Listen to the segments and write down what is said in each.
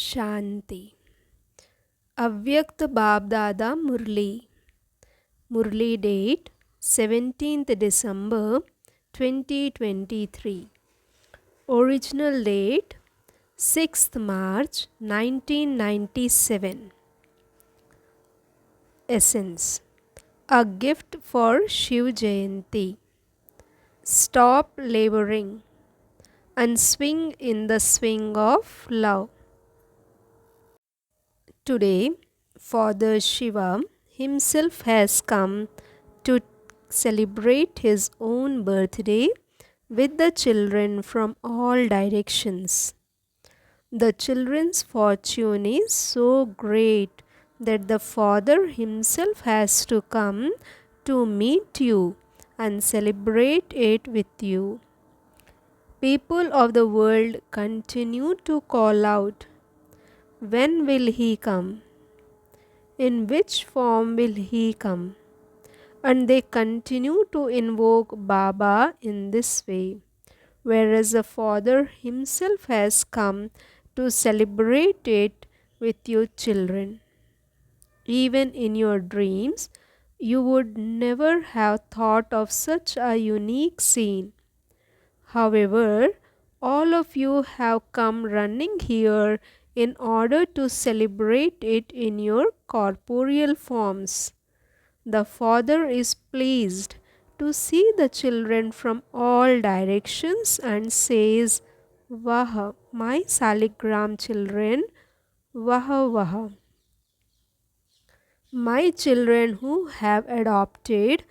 Shanti. Avyakt BaapDada Murli. Murli date 17th December 2023. Original date 6th March 1997. Essence: a gift for Shiv Jayanti. Stop laboring and swing in the swing of love. Today, Father Shiva himself has come to celebrate his own birthday with the children from all directions. The children's fortune is so great that the Father himself has to come to meet you and celebrate it with you. People of the world continue to call out, "When will he come? In which form will he come?" And they continue to invoke Baba in this way, whereas the Father himself has come to celebrate it with you children. Even in your dreams, you would never have thought of such a unique scene. However, all of you have come running here in order to celebrate it in your corporeal forms. The Father is pleased to see the children from all directions and says, "Vah, my Saligram children, Vah, Vah." My children who have adopted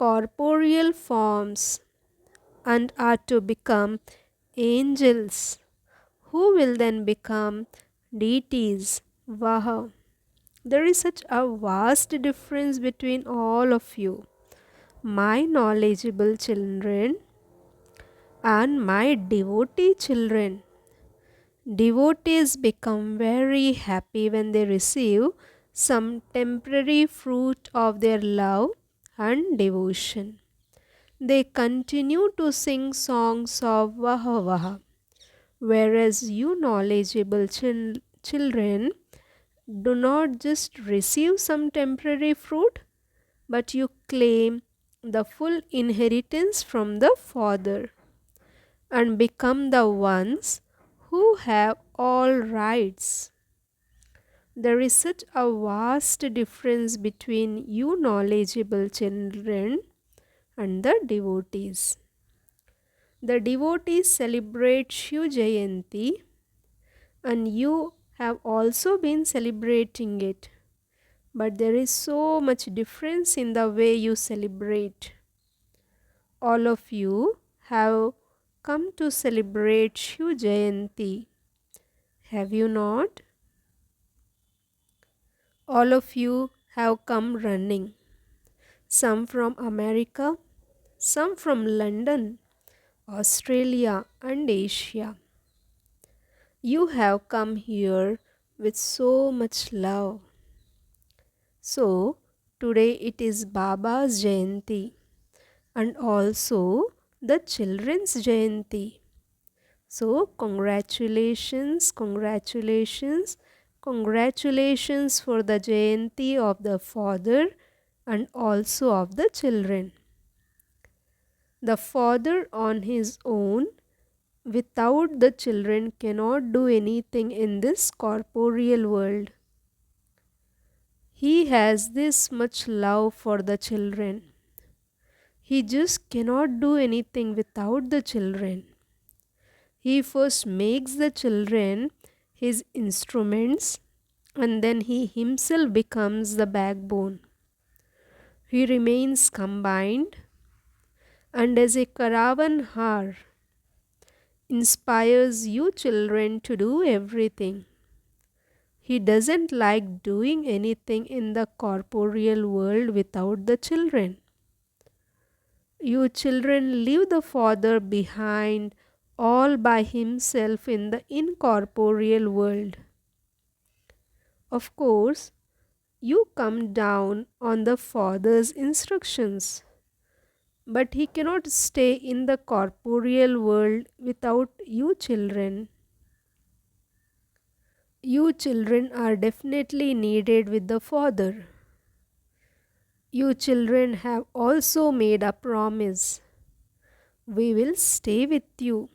corporeal forms and are to become angels, who will then become deities. Vah. There is such a vast difference between all of you, my knowledgeable children and my devotee children. Devotees become very happy when they receive some temporary fruit of their love and devotion. They continue to sing songs of Vaha Vaha, whereas you knowledgeable children do not just receive some temporary fruit, but you claim the full inheritance from the Father and become the ones who have all rights. There is such a vast difference between you knowledgeable children and the devotees. The devotees celebrate Shiv Jayanti and you have also been celebrating it. But there is so much difference in the way you celebrate. All of you have come to celebrate Shiv Jayanti. Have you not? All of you have come running. Some from America, some from London, Australia and Asia. You have come here with so much love. So, today it is Baba's Jayanti and also the children's Jayanti. So, congratulations, congratulations, congratulations for the Jayanti of the Father and also of the children. The Father on his own, without the children, cannot do anything in this corporeal world. He has this much love for the children. He just cannot do anything without the children. He first makes the children his instruments and then he himself becomes the backbone. He remains combined and as a Karavanhar inspires you children to do everything. He doesn't like doing anything in the corporeal world without the children. You children leave the Father behind all by himself in the incorporeal world. Of course, you come down on the Father's instructions, but he cannot stay in the corporeal world without you children. You children are definitely needed with the Father. You children have also made a promise. We will stay with you.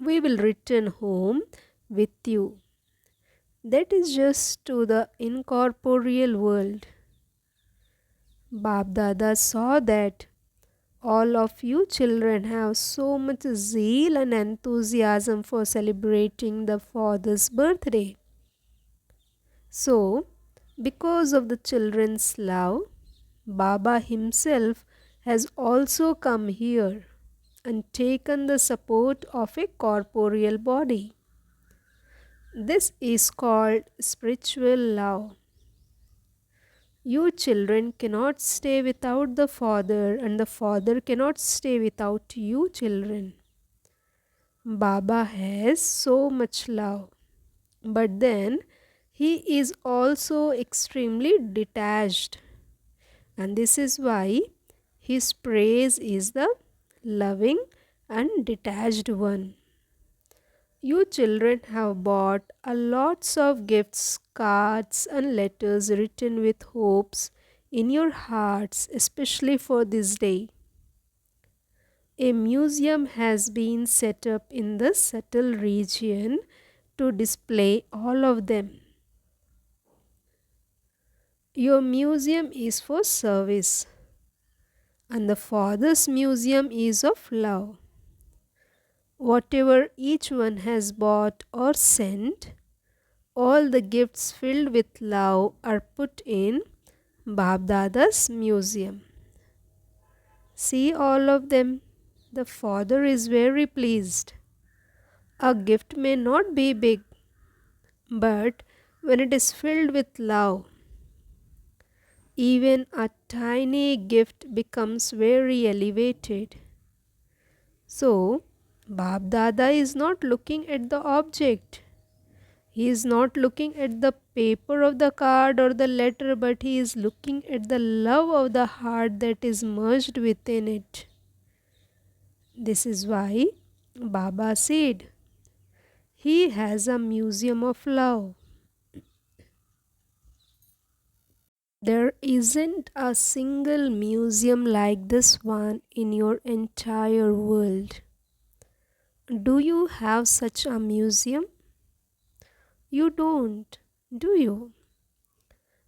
We will return home with you. That is just to the incorporeal world. BaapDada saw that all of you children have so much zeal and enthusiasm for celebrating the Father's birthday. So, because of the children's love, Baba himself has also come here and taken the support of a corporeal body. This is called spiritual love. You children cannot stay without the Father, and the Father cannot stay without you children. Baba has so much love, but then he is also extremely detached, and this is why his praise is the loving and detached one. You children have bought a lots of gifts, cards and letters written with hopes in your hearts, especially for this day. A museum has been set up in the subtle region to display all of them. Your museum is for service, and the Father's museum is of love. Whatever each one has bought or sent, all the gifts filled with love are put in BaapDada's museum. See all of them. The Father is very pleased. A gift may not be big, but when it is filled with love, even a tiny gift becomes very elevated. So, BaapDada is not looking at the object. He is not looking at the paper of the card or the letter, but he is looking at the love of the heart that is merged within it. This is why Baba said, he has a museum of love. There isn't a single museum like this one in your entire world. Do you have such a museum? You don't, do you?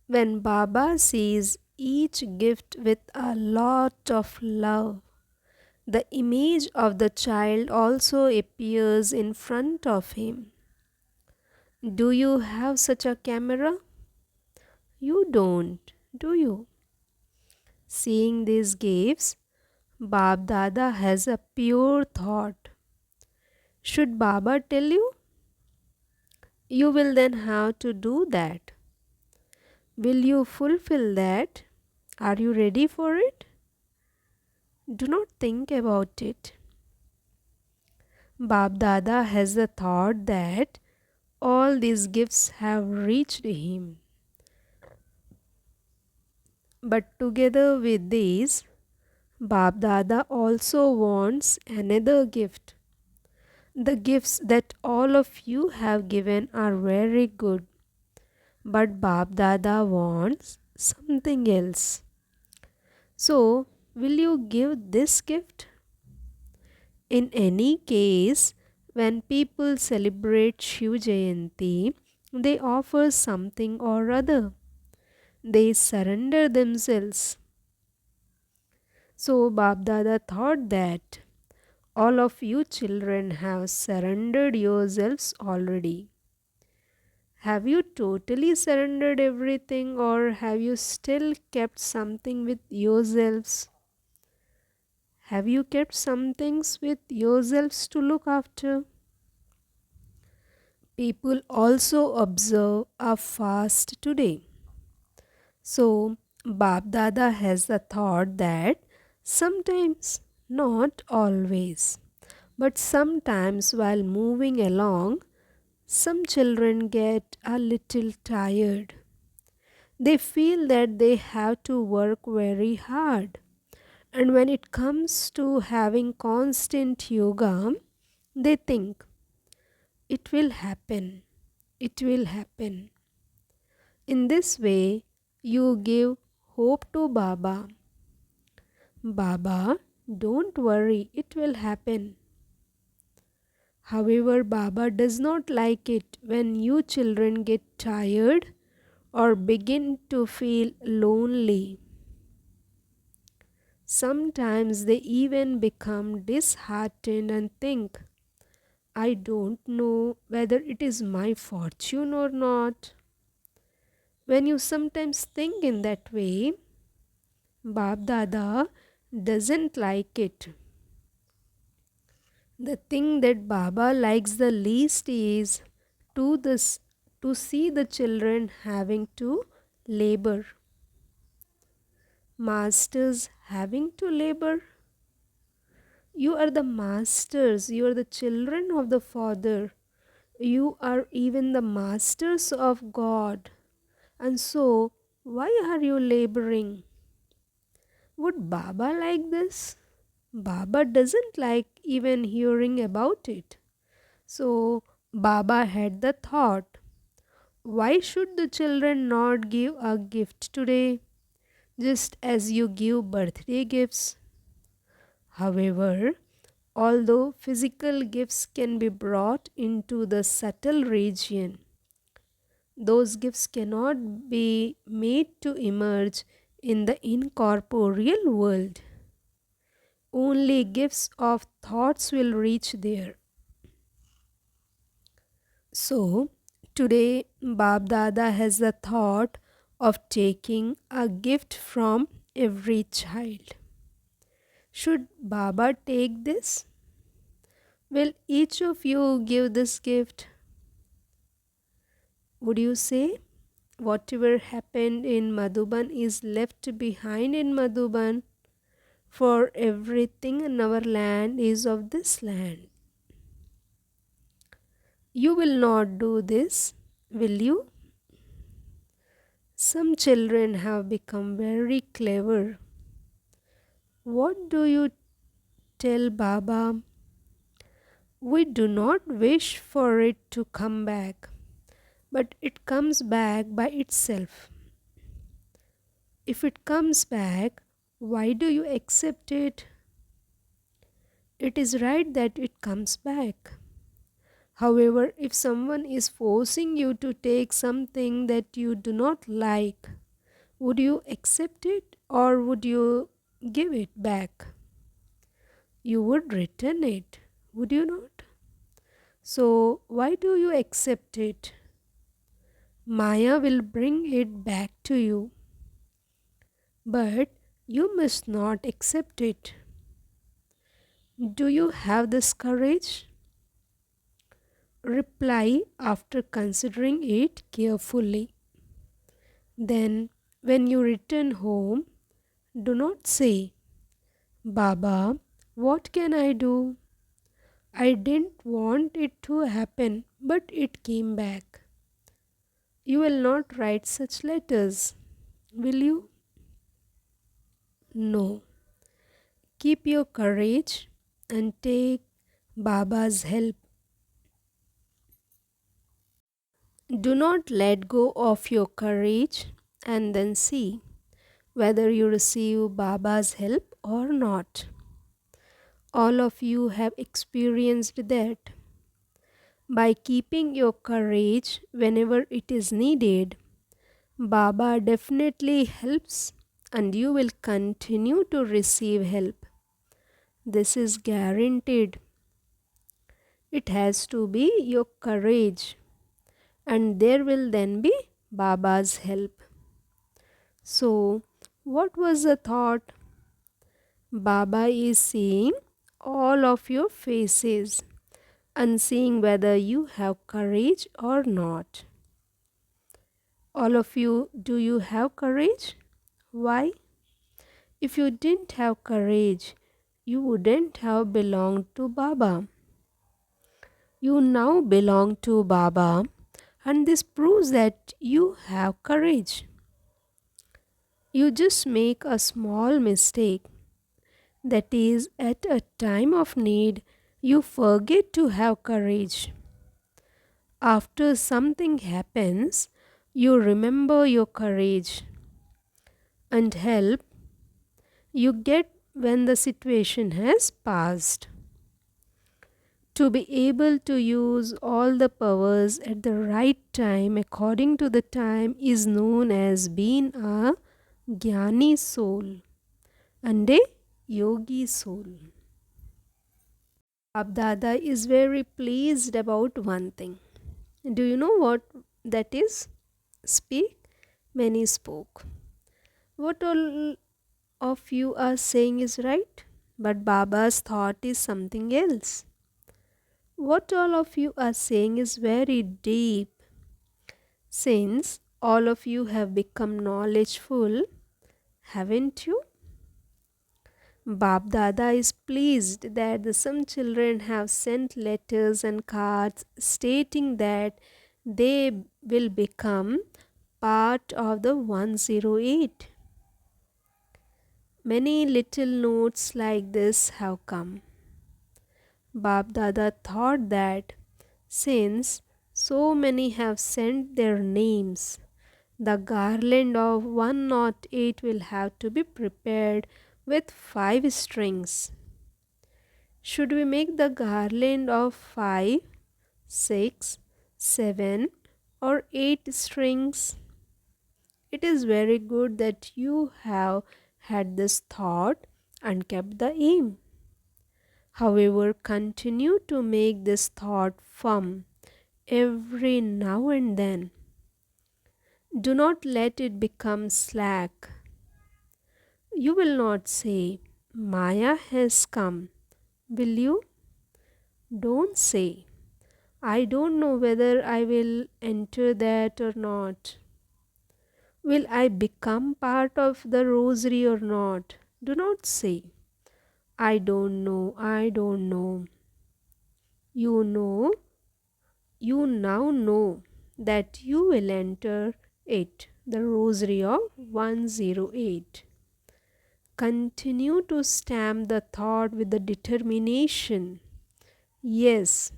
When Baba sees each gift with a lot of love, the image of the child also appears in front of him. Do you have such a camera? You don't, do you? Seeing these gifts, BaapDada has a pure thought. Should Baba tell you? You will then have to do that. Will you fulfill that? Are you ready for it? Do not think about it. BaapDada has the thought that all these gifts have reached him. But together with these, BaapDada also wants another gift. The gifts that all of you have given are very good, but BaapDada wants something else. So, will you give this gift? In any case, when people celebrate Shiv Jayanti, they offer something or other. They surrender themselves. So BaapDada thought that all of you children have surrendered yourselves already. Have you totally surrendered everything, or have you still kept something with yourselves? Have you kept some things with yourselves to look after? People also observe a fast today. So, BaapDada has the thought that sometimes, not always, but sometimes while moving along, some children get a little tired. They feel that they have to work very hard. And when it comes to having constant yoga, they think it will happen. it will happen. In this way, you give hope to Baba. Baba, don't worry, it will happen. However, Baba does not like it when you children get tired or begin to feel lonely. Sometimes they even become disheartened and think, I don't know whether it is my fortune or not. When you sometimes think in that way, Baap Dada doesn't like it. The thing that Baba likes the least is to this to see the children having to labor. Masters having to labor. You are the masters, you are the children of the Father. You are even the masters of God. And so, why are you laboring? Would Baba like this? Baba doesn't like even hearing about it. So, Baba had the thought, why should the children not give a gift today, just as you give birthday gifts? However, although physical gifts can be brought into the subtle region, those gifts cannot be made to emerge in the incorporeal world. Only gifts of thoughts will reach there. So, today Baap Dada has the thought of taking a gift from every child. Should Baba take this? Will each of you give this gift? Would you say whatever happened in Madhuban is left behind in Madhuban, for everything in our land is of this land? You will not do this, will you? Some children have become very clever. What do you tell Baba? We do not wish for it to come back, but it comes back by itself. If it comes back, why do you accept it? It is right that it comes back. However, if someone is forcing you to take something that you do not like, would you accept it or would you give it back? You would return it, would you not? So, why do you accept it? Maya will bring it back to you, but you must not accept it. Do you have this courage? Reply after considering it carefully. Then, when you return home, do not say, Baba, what can I do? I didn't want it to happen, but it came back. You will not write such letters, will you? No. Keep your courage and take Baba's help. Do not let go of your courage and then see whether you receive Baba's help or not. All of you have experienced that. By keeping your courage whenever it is needed, Baba definitely helps and you will continue to receive help. This is guaranteed. It has to be your courage and there will then be Baba's help. So, what was the thought? Baba is seeing all of your faces and seeing whether you have courage or not. All of you, do you have courage? Why? If you didn't have courage, you wouldn't have belonged to Baba. You now belong to Baba, and this proves that you have courage. You just make a small mistake. That is, at a time of need, you forget to have courage. After something happens, you remember your courage and help you get when the situation has passed. To be able to use all the powers at the right time according to the time is known as being a Jnani soul and a Yogi soul. BaapDada is very pleased about one thing. Do you know what that is? Speak. Many spoke. What all of you are saying is right, but Baba's thought is something else. What all of you are saying is very deep. Since all of you have become knowledgeful, haven't you? BaapDada is pleased that some children have sent letters and cards stating that they will become part of the 108. Many little notes like this have come. BaapDada thought that since so many have sent their names, the garland of 108 will have to be prepared with 5 strings. Should we make the garland of 5, 6, 7 or 8 strings? It is very good that you have had this thought and kept the aim. However, continue to make this thought firm every now and then. Do not let it become slack. You will not say, Maya has come, will you? Don't say, I don't know whether I will enter that or not. Will I become part of the rosary or not? Do not say, I don't know, I don't know. You know, you now know that you will enter it, the rosary of 108. Continue to stamp the thought with the determination. Yes,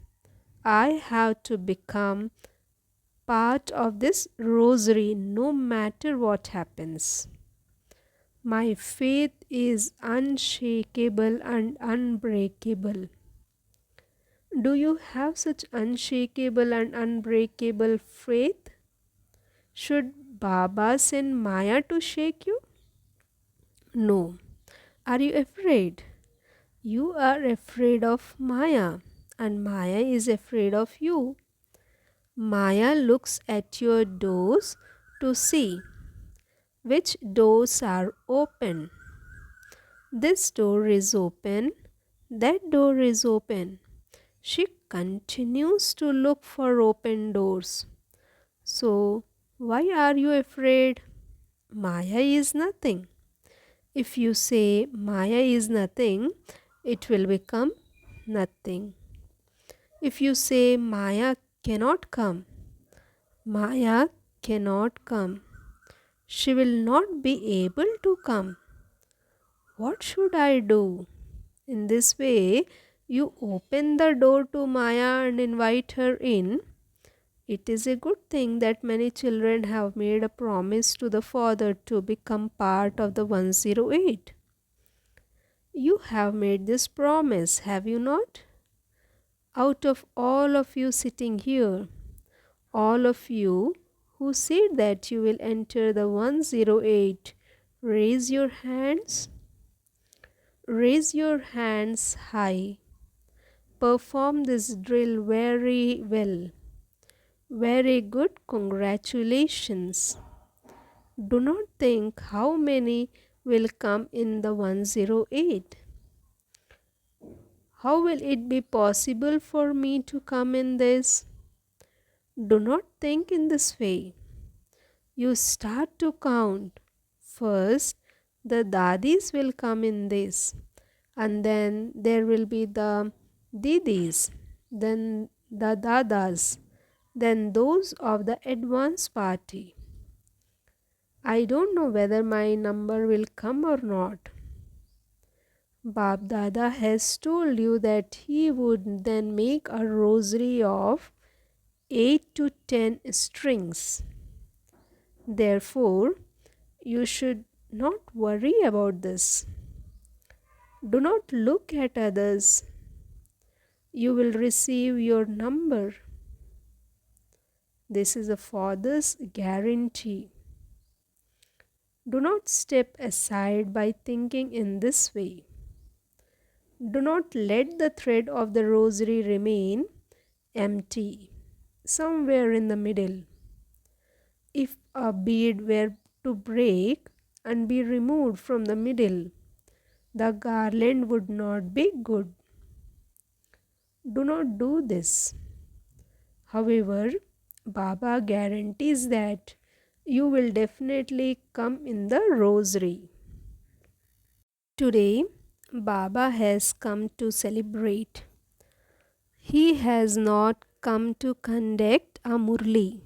I have to become part of this rosary no matter what happens. My faith is unshakable and unbreakable. Do you have such unshakable and unbreakable faith? Should Baba send Maya to shake you? No. Are you afraid? You are afraid of Maya, and Maya is afraid of you. Maya looks at your doors to see which doors are open. This door is open, that door is open. She continues to look for open doors. So, why are you afraid? Maya is nothing. If you say Maya is nothing, it will become nothing. If you say Maya cannot come, Maya cannot come. She will not be able to come. What should I do? In this way, you open the door to Maya and invite her in. It is a good thing that many children have made a promise to the Father to become part of the 108. You have made this promise, have you not? Out of all of you sitting here, all of you who said that you will enter the 108, raise your hands. Raise your hands high. Perform this drill very well. Very good, congratulations. Do not think how many will come in the 108. How will it be possible for me to come in this? Do not think in this way. You start to count. First, the dadis will come in this, and then there will be the didis, then the dadas, then those of the advance party. I don't know whether my number will come or not. BaapDada has told you that he would then make a rosary of 8 to 10 strings. Therefore, you should not worry about this. Do not look at others. You will receive your number. This is a father's guarantee. Do not step aside by thinking in this way. Do not let the thread of the rosary remain empty, somewhere in the middle. If a bead were to break and be removed from the middle, the garland would not be good. Do not do this. However, Baba guarantees that you will definitely come in the rosary. Today, Baba has come to celebrate. He has not come to conduct a Murli.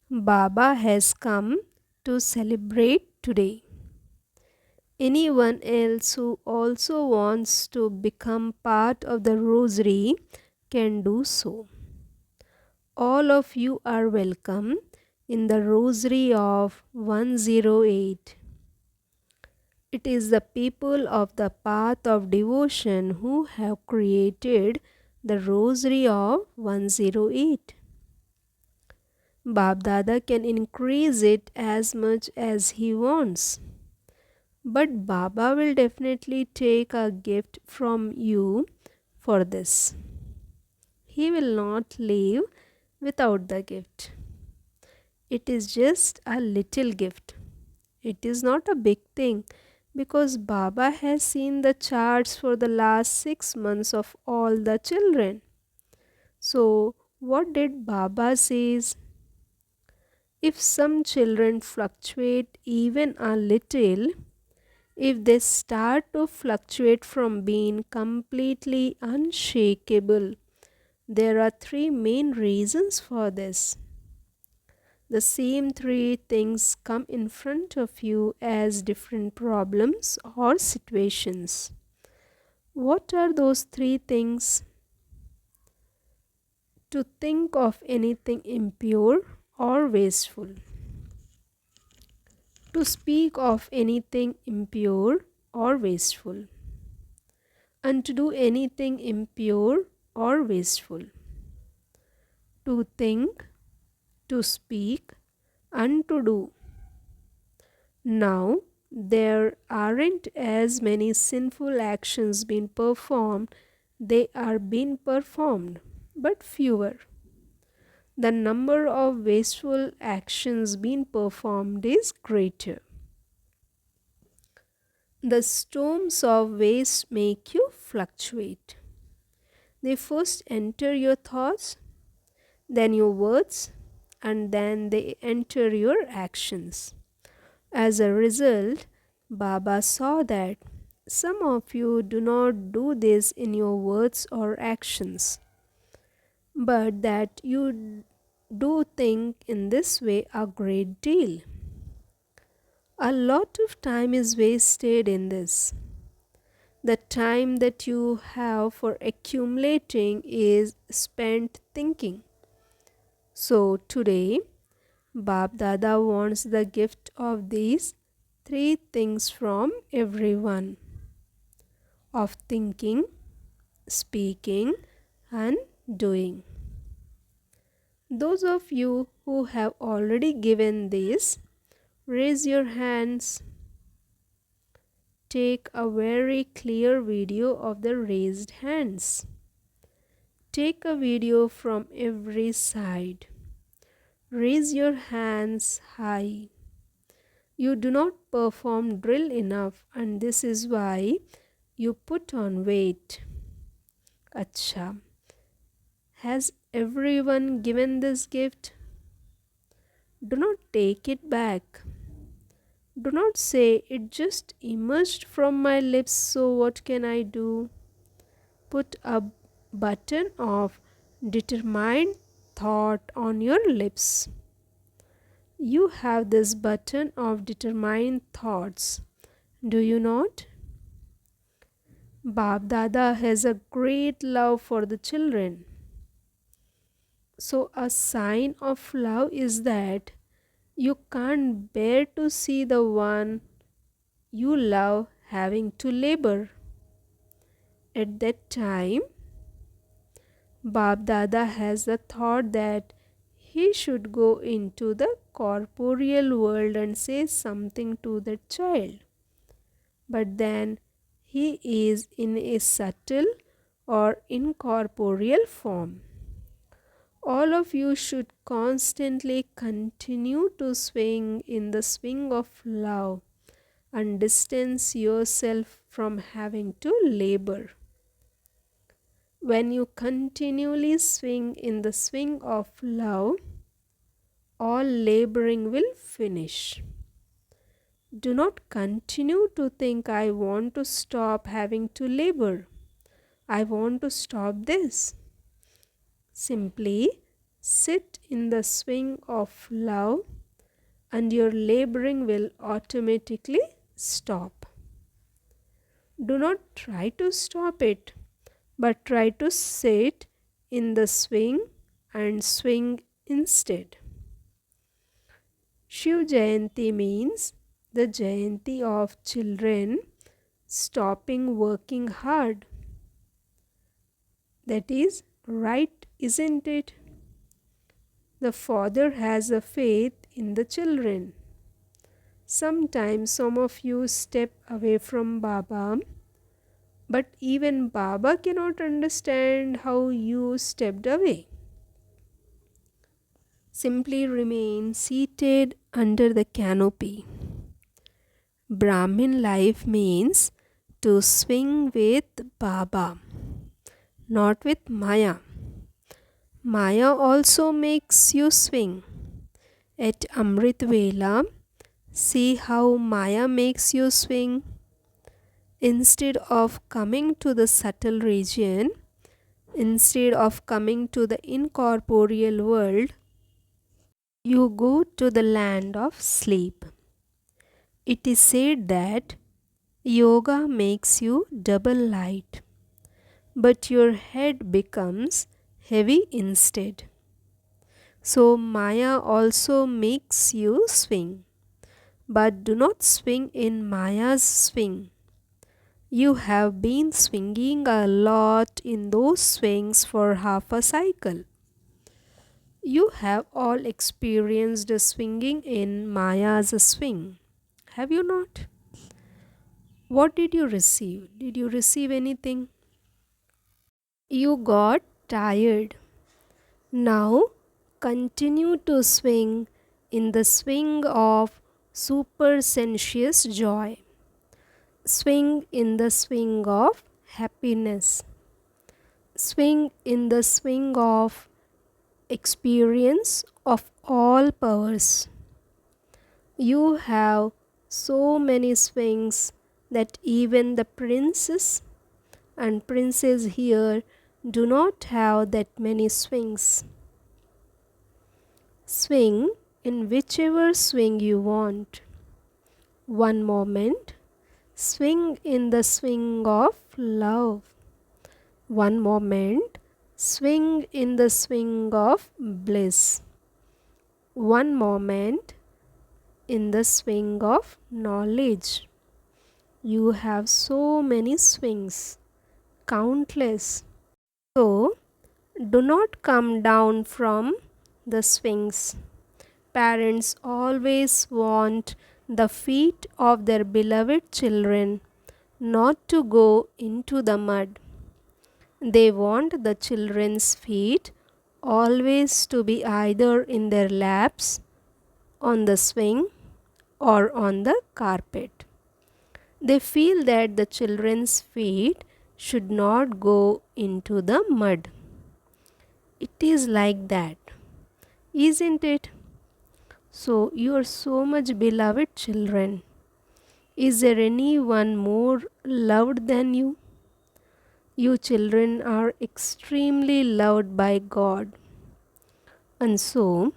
Baba has come to celebrate today. Anyone else who also wants to become part of the rosary can do so. All of you are welcome in the rosary of 108. It is the people of the path of devotion who have created the rosary of 108. BaapDada can increase it as much as he wants. But Baba will definitely take a gift from you for this. He will not leave without the gift. It is just a little gift. It is not a big thing because Baba has seen the charts for the last 6 months of all the children. So, what did Baba says? If some children fluctuate even a little, if they start to fluctuate from being completely unshakable, there are 3 main reasons for this. The same 3 things come in front of you as different problems or situations. What are those 3 things? To think of anything impure or wasteful. To speak of anything impure or wasteful. And to do anything impure or wasteful. To think, to speak, and to do. Now, there aren't as many sinful actions being performed, they are being performed, but fewer. The number of wasteful actions being performed is greater. The storms of waste make you fluctuate. They first enter your thoughts, then your words, and then they enter your actions. As a result, Baba saw that some of you do not do this in your words or actions, but that you do think in this way a great deal. A lot of time is wasted in this. The time that you have for accumulating is spent thinking. So today, BaapDada wants the gift of these 3 things from everyone: of thinking, speaking, and doing. Those of you who have already given this, raise your hands. Take a very clear video of the raised hands. Take a video from every side. Raise your hands high. You do not perform drill enough, and this is why you put on weight. Acha. Has everyone given this gift? Do not take it back. Do not say it just emerged from my lips, so what can I do? Put a button of determined thought on your lips. You have this button of determined thoughts, do you not? BaapDada has a great love for the children. So, a sign of love is that you can't bear to see the one you love having to labor. At that time, Baap Dada has the thought that he should go into the corporeal world and say something to the child. But then he is in a subtle or incorporeal form. All of you should constantly continue to swing in the swing of love and distance yourself from having to labor. When you continually swing in the swing of love, all laboring will finish. Do not continue to think, I want to stop having to labor. I want to stop this. Simply sit in the swing of love and your laboring will automatically stop. Do not try to stop it, but try to sit in the swing and swing instead. Shiv Jayanti means the Jayanti of children stopping working hard. That is right, isn't it? The father has a faith in the children. Sometimes some of you step away from Baba, but even Baba cannot understand how you stepped away. Simply remain seated under the canopy. Brahmin life means to swing with Baba, not with Maya. Maya also makes you swing. At Amrit Vela, see how Maya makes you swing. Instead of coming to the subtle region, instead of coming to the incorporeal world, you go to the land of sleep. It is said that yoga makes you double light, but your head becomes heavy instead. So Maya also makes you swing, but do not swing in Maya's swing. You have been swinging a lot in those swings for half a cycle. You have all experienced swinging in Maya's swing, have you not? What did you receive? Did you receive anything? You got tired. Now continue to swing in the swing of supersensuous joy. Swing in the swing of happiness. Swing in the swing of experience of all powers. You have so many swings that even the princes and princes here do not have that many swings. Swing in whichever swing you want. One moment, swing in the swing of love. One moment, swing in the swing of bliss. One moment, in the swing of knowledge. You have so many swings, countless. So, do not come down from the swings. Parents always want the feet of their beloved children not to go into the mud. They want the children's feet always to be either in their laps, on the swing, or on the carpet. They feel that the children's feet should not go into the mud. It is like that, isn't it? So, you are so much beloved children. Is there anyone more loved than you? You children are extremely loved by God. And so,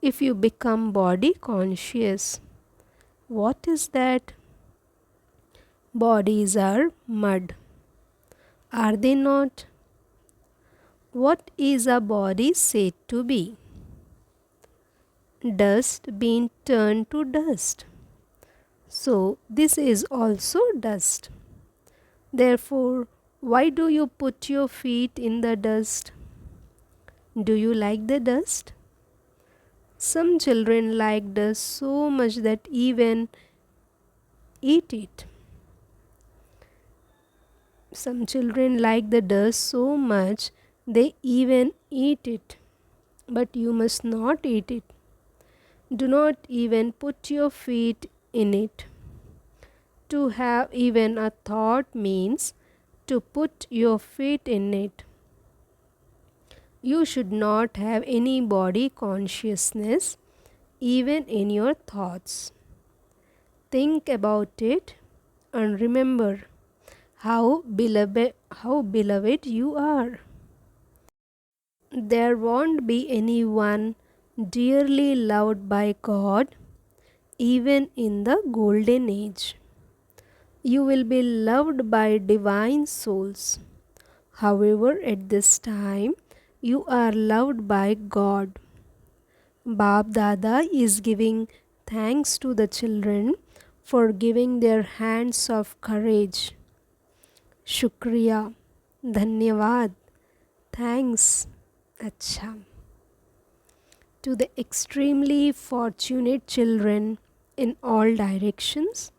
if you become body conscious, what is that? Bodies are mud. Are they not? What is a body said to be? Dust being turned to dust. So this is also dust. Therefore, why do you put your feet in the dust? Do you like the dust? Some children like dust so much that even eat it. Some children like the dust so much they even eat it. But you must not eat it. Do not even put your feet in it. To have even a thought means to put your feet in it. You should not have any body consciousness even in your thoughts. Think about it and remember how beloved you are. There won't be anyone dearly loved by God even in the golden age. You will be loved by divine souls. However, at this time, you are loved by God. Baap Dada is giving thanks to the children for giving their hands of courage. Shukriya, Dhanyavad, thanks, Acha. To the extremely fortunate children in all directions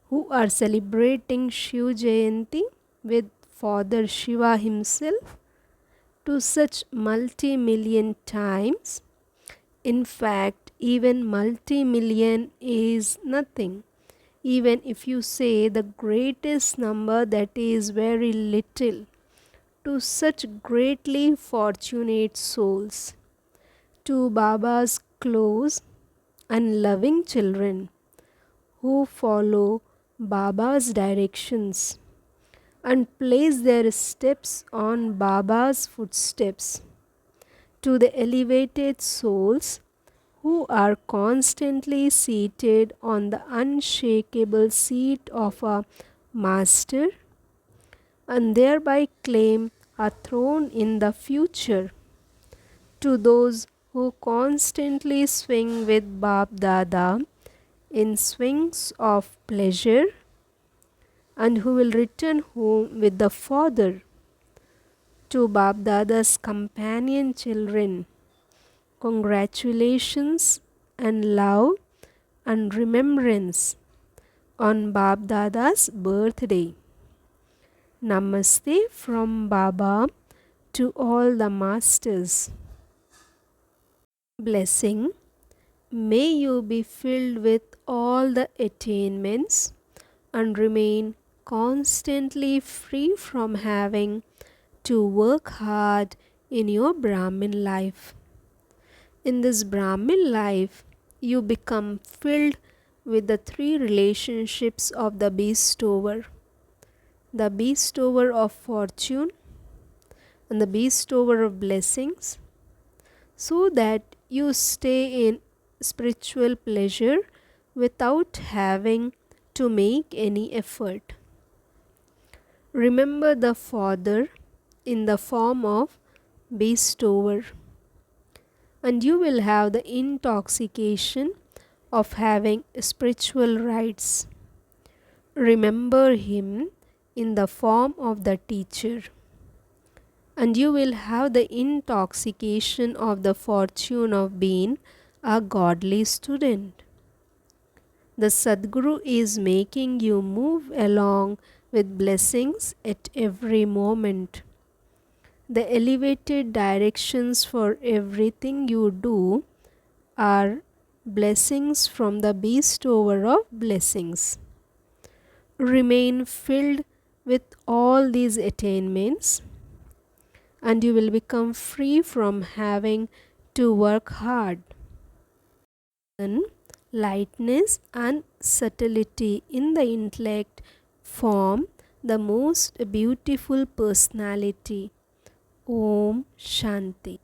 who are celebrating Shiv Jayanti with Father Shiva himself to such multi-million times. In fact, even multi-million is nothing. Even if you say the greatest number, that is very little to such greatly fortunate souls, to Baba's close and loving children who follow Baba's directions and place their steps on Baba's footsteps, to the elevated souls who are constantly seated on the unshakable seat of a master and thereby claim a throne in the future, to those who constantly swing with Baap Dada in swings of pleasure and who will return home with the Father, to Baap Dada's companion children, congratulations and love and remembrance on Baap Dada's birthday. Namaste from Baba to all the masters. Blessing. May you be filled with all the attainments and remain constantly free from having to work hard in your Brahmin life. In this Brahmin life, you become filled with the three relationships of the bestower: the bestower of fortune and the bestower of blessings, so that you stay in spiritual pleasure without having to make any effort. Remember the Father in the form of bestower, and you will have the intoxication of having spiritual rights. Remember him in the form of the teacher, and you will have the intoxication of the fortune of being a godly student. The Sadguru is making you move along with blessings at every moment. The elevated directions for everything you do are blessings from the bestower of blessings. Remain filled with all these attainments, and you will become free from having to work hard. Then, lightness and subtlety in the intellect form the most beautiful personality. Om Shanti.